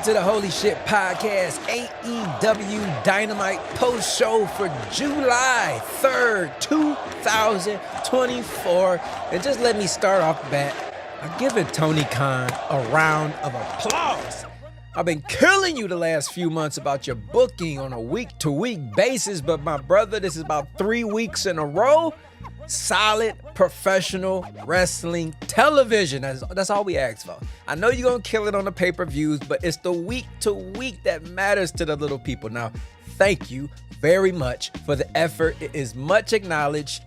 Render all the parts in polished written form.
to the Holy Shhh Podcast, AEW Dynamite post-show for July 3rd, 2024. And just let me start off the bat by giving Tony Khan a round of applause. I've been killing you the last few months about your booking on a week-to-week basis, but my brother, this is about 3 weeks in a row. Solid professional wrestling television. That's all we ask for. I know you're going to kill it on the pay-per-views, but it's the week-to-week that matters to the little people. Now, thank you very much for the effort. It is much acknowledged.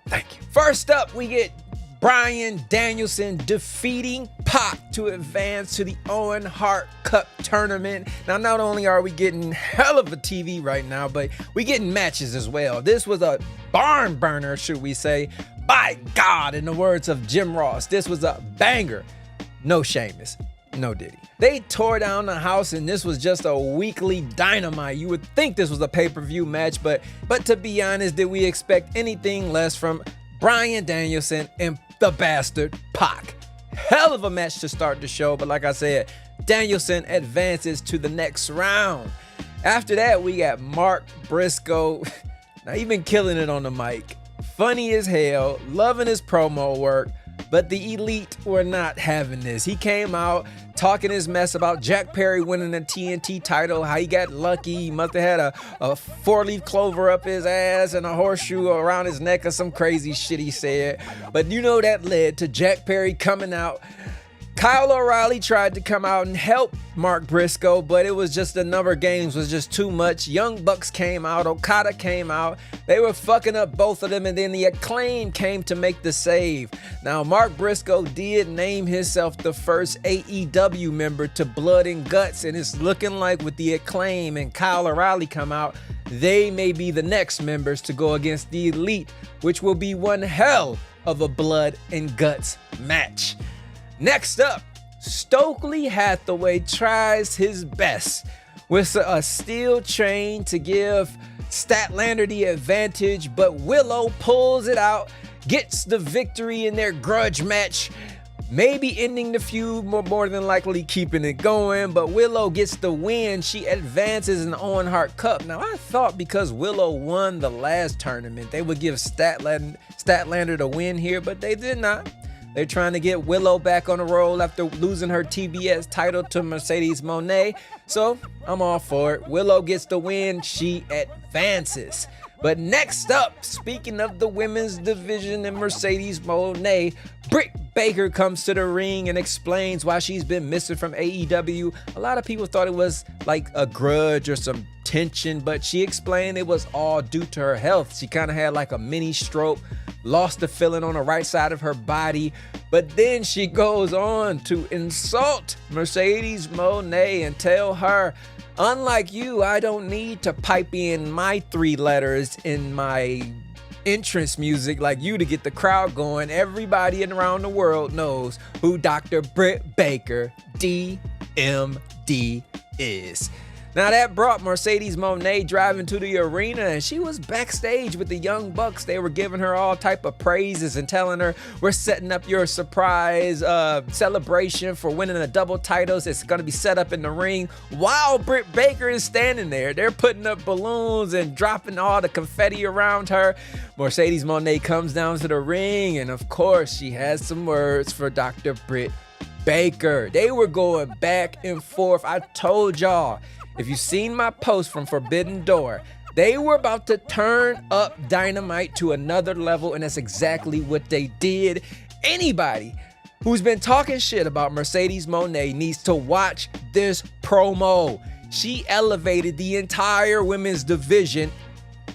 Thank you. First up, we get Bryan Danielson defeating Pac to advance to the Owen Hart Cup tournament. Now, not only are we getting hell of a TV right now, but we getting matches as well. This was a barn burner, should we say. By God, in the words of Jim Ross, this was a banger. No Sheamus, no Diddy. They tore down the house, and this was just a weekly Dynamite. You would think this was a pay-per-view match, but to be honest, did we expect anything less from Bryan Danielson and the bastard Pac? Hell of a match to start the show, but like I said, Danielson advances to the next round. After that, we got Mark Briscoe. Now, he been killing it on the mic. Funny as hell, loving his promo work, but the Elite were not having this. He came out talking his mess about Jack Perry winning the TNT title, how he got lucky. He must have had a four-leaf clover up his ass and a horseshoe around his neck or some crazy shit he said. But you know that led to Jack Perry coming out. Kyle O'Reilly tried to come out and help Mark Briscoe, but it was just the number of games was just too much. Young Bucks came out, Okada came out. They were fucking up both of them, and then the Acclaim came to make the save. Now, Mark Briscoe did name himself the first AEW member to Blood and Guts, and it's looking like with the Acclaim and Kyle O'Reilly come out, they may be the next members to go against the Elite, which will be one hell of a Blood and Guts match. Next up, Stokely Hathaway tries his best with a steel chain to give Statlander the advantage, but Willow pulls it out, gets the victory in their grudge match, maybe ending the feud, more than likely keeping it going, but Willow gets the win. She advances in the Owen Hart Cup. Now, I thought because Willow won the last tournament, they would give Statlander the win here, but they did not. They're trying to get Willow back on the roll after losing her TBS title to Mercedes Moné. So I'm all for it. Willow gets the win. She advances. But next up, speaking of the women's division and Mercedes Moné, Britt Baker comes to the ring and explains why she's been missing from AEW. A lot of people thought it was like a grudge or some tension, but she explained it was all due to her health. She kind of had like a mini stroke, lost the feeling on the right side of her body, but then she goes on to insult Mercedes Moné and tell her, unlike you, I don't need to pipe in my 3 letters in my entrance music like you to get the crowd going. Everybody around the world knows who Dr. Britt Baker, DMD, is. Now that brought Mercedes Moné driving to the arena, and she was backstage with the Young Bucks. They were giving her all type of praises and telling her, we're setting up your surprise celebration for winning the double titles. It's going to be set up in the ring while Britt Baker is standing there. They're putting up balloons and dropping all the confetti around her. Mercedes Moné comes down to the ring, and of course she has some words for Dr. Britt Baker. They were going back and forth. I told y'all, if you've seen my post from Forbidden Door, they were about to turn up Dynamite to another level, and that's exactly what they did. Anybody who's been talking shit about Mercedes Moné needs to watch this promo. She elevated the entire women's division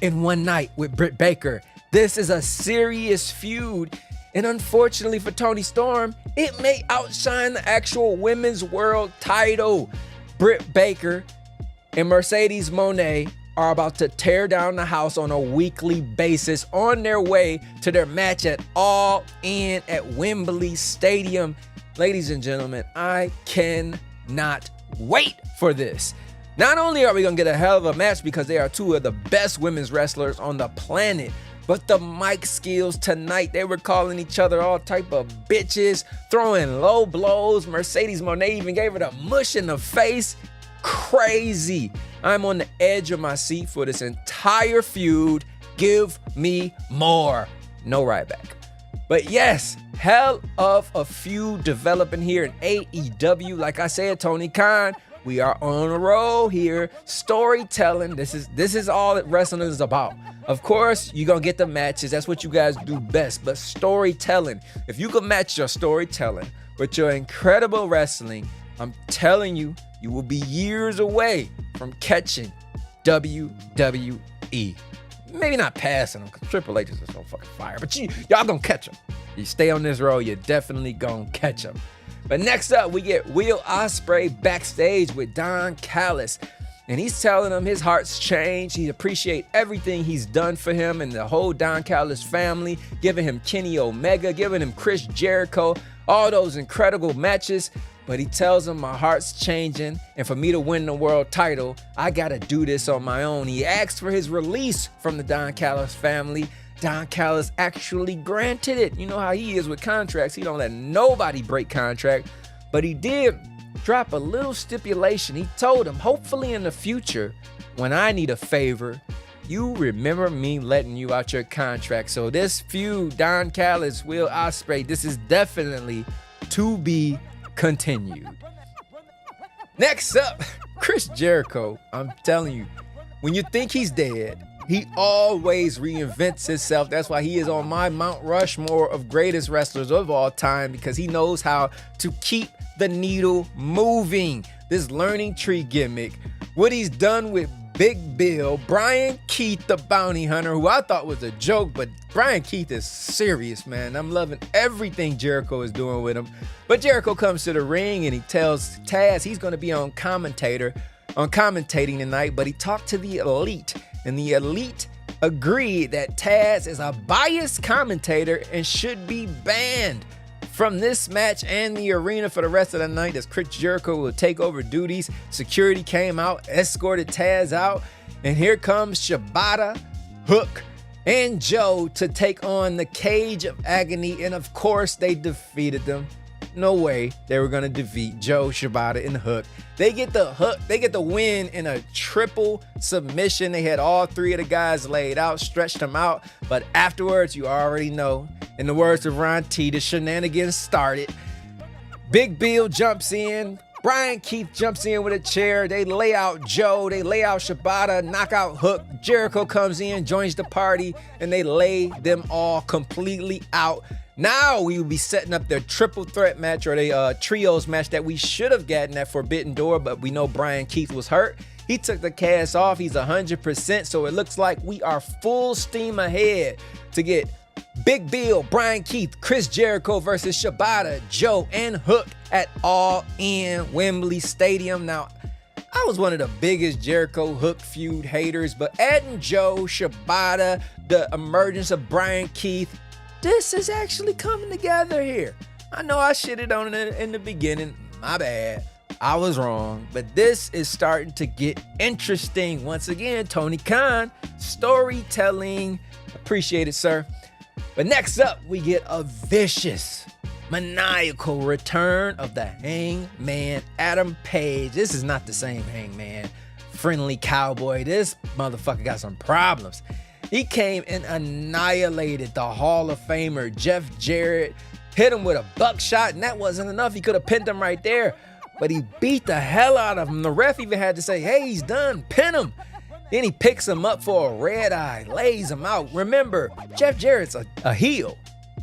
in one night with Britt Baker. This is a serious feud, and unfortunately for Toni Storm, it may outshine the actual women's world title. Britt Baker and Mercedes Moné are about to tear down the house on a weekly basis on their way to their match at All In at Wembley Stadium. Ladies and gentlemen, I cannot wait for this. Not only are we going to get a hell of a match because they are two of the best women's wrestlers on the planet, But the mic skills tonight, they were calling each other all type of bitches, throwing low blows. Mercedes Moné even gave her the mush in the face. Crazy. I'm on the edge of my seat for this entire feud. Give me more. No right back. But yes, hell of a feud developing here in AEW. Like I said, Tony Khan, we are on a roll here. Storytelling. This is all that wrestling is about. Of course, you're going to get the matches. That's what you guys do best. But storytelling. If you can match your storytelling with your incredible wrestling, I'm telling you, you will be years away from catching WWE. Maybe not passing them, because Triple H is so fucking fire. But y'all going to catch them. You stay on this road, you're definitely going to catch them. But next up, we get Will Ospreay backstage with Don Callis. And he's telling him his heart's changed. He appreciates everything he's done for him and the whole Don Callis family, giving him Kenny Omega, giving him Chris Jericho, all those incredible matches. But he tells him my heart's changing, and for me to win the world title, I gotta do this on my own. He asked for his release from the Don Callis family. Don Callis actually granted it. You know how he is with contracts. He don't let nobody break contract. But he did drop a little stipulation. He told him, hopefully in the future, when I need a favor, you remember me letting you out your contract. So this feud, Don Callis, Will Ospreay, this is definitely to be continued. Next up, Chris Jericho. I'm telling you, when you think he's dead, he always reinvents himself. That's why he is on my Mount Rushmore of greatest wrestlers of all time, because he knows how to keep the needle moving. This learning tree gimmick, what he's done with Big Bill, Brian Keith, the bounty hunter, who I thought was a joke, but Brian Keith is serious, man. I'm loving everything Jericho is doing with him. But Jericho comes to the ring and he tells Taz he's going to be on commentating tonight, but he talked to the Elite, and the Elite agreed that Taz is a biased commentator and should be banned from this match and the arena for the rest of the night, as Chris Jericho will take over duties. Security came out, escorted Taz out, and here comes Shibata, Hook, and Joe to take on the Cage of Agony, and of course they defeated them. No way they were gonna defeat Joe, Shibata, and Hook. They get the win in a triple submission. They had all three of the guys laid out, stretched them out, but afterwards, you already know, in the words of Ron T, the shenanigans started. Big Bill jumps in. Brian Keith jumps in with a chair. They lay out Joe. They lay out Shibata, knock out Hook. Jericho comes in, joins the party, and they lay them all completely out. Now we will be setting up their triple threat match, or the trios match that we should have gotten at Forbidden Door, but we know Brian Keith was hurt. He took the cast off. He's 100%, so it looks like we are full steam ahead to get Big Bill, Brian Keith, Chris Jericho versus Shibata, Joe, and Hook at All In Wembley Stadium. Now, I was one of the biggest Jericho Hook feud haters, but adding Joe, Shibata, the emergence of Brian Keith, this is actually coming together here. I know I shitted on it in the beginning. My bad. I was wrong. But this is starting to get interesting. Once again, Tony Khan, storytelling. Appreciate it, sir. But next up, we get a vicious, maniacal return of the Hangman Adam Page. This is not the same Hangman, friendly cowboy. This motherfucker got some problems. He came and annihilated the Hall of Famer Jeff Jarrett, hit him with a buckshot, and that wasn't enough. He could have pinned him right there, but he beat the hell out of him. The ref even had to say, hey, he's done, pin him. Then he picks him up for a red eye, lays him out. Remember, Jeff Jarrett's a heel,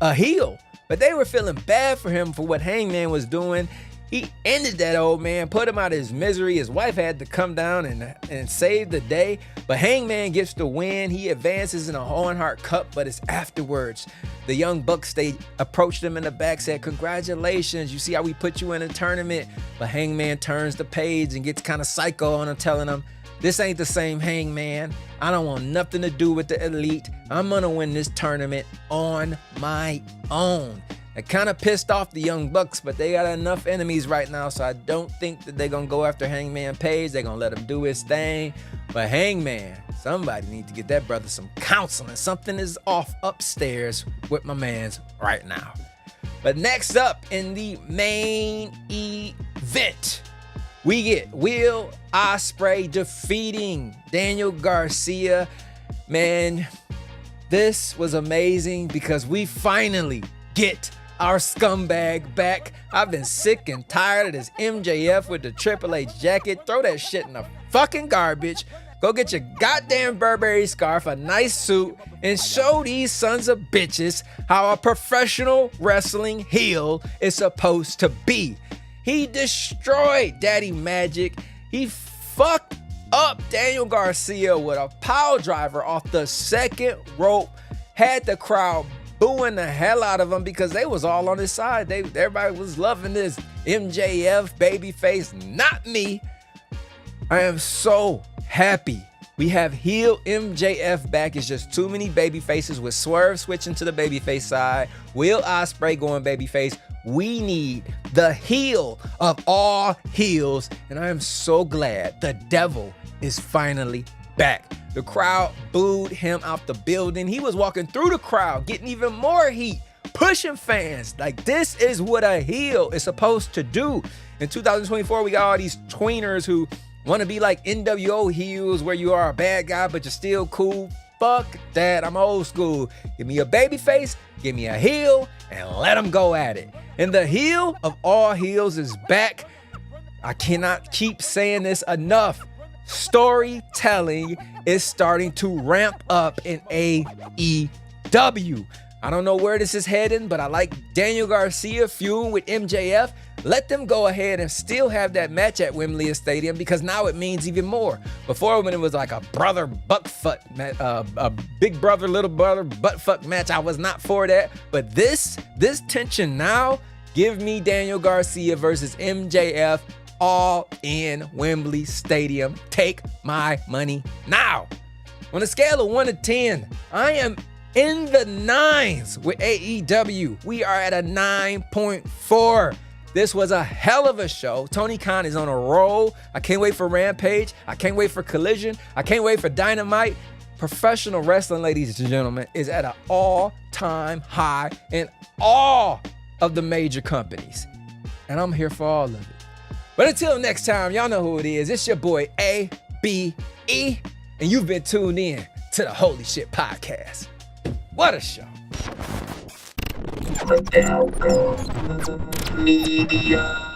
but they were feeling bad for him for what Hangman was doing. He ended that old man, put him out of his misery. His wife had to come down and save the day. But Hangman gets the win. He advances in a Owen Hart Cup, but it's afterwards. The Young Bucks, they approached him in the back, said, congratulations, you see how we put you in a tournament? But Hangman turns the page and gets kind of psycho on him, telling him, this ain't the same Hangman. I don't want nothing to do with the Elite. I'm gonna win this tournament on my own. It kind of pissed off the Young Bucks, but they got enough enemies right now, so I don't think that they're going to go after Hangman Page. They're going to let him do his thing. But But Hangman, somebody need to get that brother some counseling. Something is off upstairs with my mans right now. But next up in the main event, we get Will Ospreay defeating Daniel Garcia. Man, this was amazing because we finally get our scumbag back. I've been sick and tired of this MJF with the Triple H jacket. Throw that shit in the fucking garbage. Go get your goddamn Burberry scarf, a nice suit, and show these sons of bitches how a professional wrestling heel is supposed to be. He destroyed Daddy Magic. He fucked up Daniel Garcia with a pile driver off the second rope. Had the crowd booing the hell out of him because they was all on his side. Everybody was loving this MJF babyface, not me. I am so happy we have heel MJF back. It's just too many baby faces with Swerve switching to the babyface side, Will Ospreay going babyface. We need the heel of all heels, and I am so glad the devil is finally back. The crowd booed him out the building. He was walking through the crowd, getting even more heat, pushing fans. Like, this is what a heel is supposed to do. In 2024, we got all these tweeners who want to be like NWO heels where you are a bad guy, but you're still cool. Fuck that. I'm old school. Give me a baby face, give me a heel, and let them go at it. And the heel of all heels is back. I cannot keep saying this enough. Storytelling is starting to ramp up in AEW. I don't know where this is heading, but I like Daniel Garcia feuding with MJF. Let them go ahead and still have that match at Wembley Stadium because now it means even more. Before, when it was like a brother buttfuck, a big brother, little brother buttfuck match, I was not for that. But this tension now, give me Daniel Garcia versus MJF all in Wembley Stadium. Take my money now. On a scale of 1 to 10, I am in the 9s with AEW. We are at a 9.4. This was a hell of a show. Tony Khan is on a roll. I can't wait for Rampage. I can't wait for Collision. I can't wait for Dynamite. Professional wrestling, ladies and gentlemen, is at an all-time high in all of the major companies. And I'm here for all of it. But until next time, y'all know who it is. It's your boy ABE, and you've been tuned in to the Holy Shhh Podcast. What a show. Media.